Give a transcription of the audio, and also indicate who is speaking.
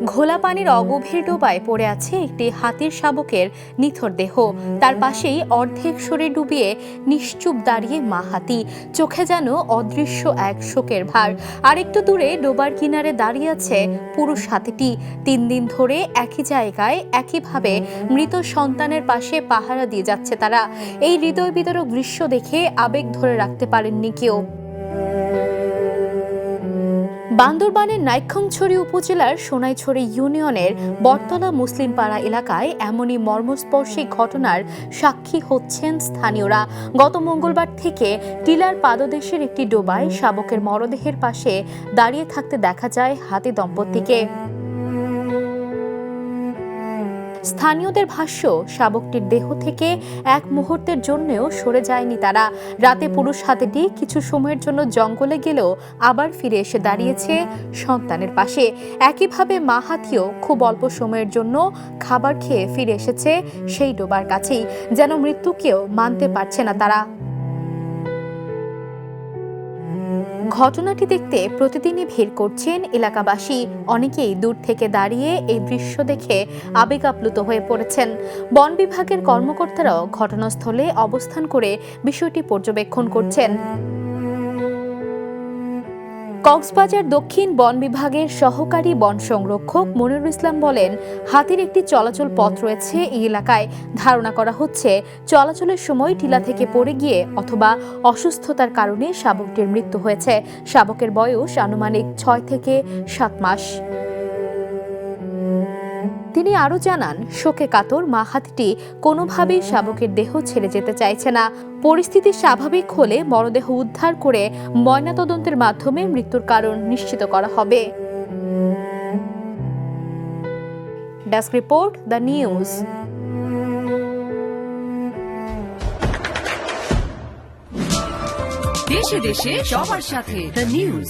Speaker 1: ঘোলা পানির অগভীর ডোবায় পড়ে আছে একটি হাতির শাবকের নিথর দেহ। তার পাশেই অর্ধেক শরীর ডুবিয়ে নিশ্চুপ দাঁড়িয়ে মা হাতি, চোখে যেন অদৃশ্য এক শোকের ভার। আর একটু দূরে ডোবার কিনারে দাঁড়িয়ে আছে পুরুষ হাতিটি। 3 দিন ধরে একই জায়গায় একইভাবে মৃত সন্তানের পাশে পাহারা দিয়ে যাচ্ছে তারা। এই হৃদয় বিদারক দৃশ্য দেখে আবেগ ধরে রাখতে পারেননি কেউ। বান্দরবানের নাইক্ষ্যংছড়ি উপজেলার সোনাইছড়ি ইউনিয়নের বটতলা মুসলিম পাড়া এলাকায় এমনই মর্মস্পর্শী ঘটনার সাক্ষী হচ্ছেন স্থানীয়রা। গত মঙ্গলবার থেকে টিলার পাদদেশের একটি ডোবায় শাবকের মরদেহের পাশে দাঁড়িয়ে থাকতে দেখা যায় হাতি দম্পতিকে। স্থানীয়দের ভাষ্য, শাবকটির দেহ থেকে এক মুহূর্তের জন্যও সরে যায়নি তারা। রাতে পুরুষ হাতিটি কিছু সময়ের জন্য জঙ্গলে গেলেও আবার ফিরে এসে দাঁড়িয়েছে সন্তানের পাশে। একইভাবে মা হাতিও খুব অল্প সময়ের জন্য খাবার খেয়ে ফিরে এসেছে সেই ডোবার কাছেই, যেন মৃত্যুকেও মানতে পারছে না তারা। ঘটনাটি দেখতে প্রতিদিনই ভিড় করছেন এলাকাবাসী। অনেকেই দূর থেকে দাঁড়িয়ে এই দৃশ্য দেখে আবেগ আপ্লুত হয়ে পড়েছেন। বন বিভাগের কর্মকর্তারাও ঘটনাস্থলে অবস্থান করে বিষয়টি পর্যবেক্ষণ করছেন। কক্সবাজার দক্ষিণ বন বিভাগের সহকারী বন সংরক্ষক মনিরুল ইসলাম বলেন, হাতির একটি চলাচল পথ রয়েছে এই এলাকায়। ধারণা করা হচ্ছে চলাচলের সময় টিলা থেকে পড়ে গিয়ে অথবা অসুস্থতার কারণে শাবকটির মৃত্যু হয়েছে। শাবকের বয়স আনুমানিক 6 থেকে 7 মাস। তিনি আরও জানান, শোকে কাতর মা হাতিটি কোনোভাবেই শাবকের দেহ ছেড়ে যেতে চাইছে না। পরিস্থিতি স্বাভাবিক হলে মরদেহ উদ্ধার করে ময়নাতদন্তের মাধ্যমে মৃত্যুর কারণ নিশ্চিত করা হবে। Desk report, the news.
Speaker 2: দেশে দেশে সবার সাথে দ্য নিউজ।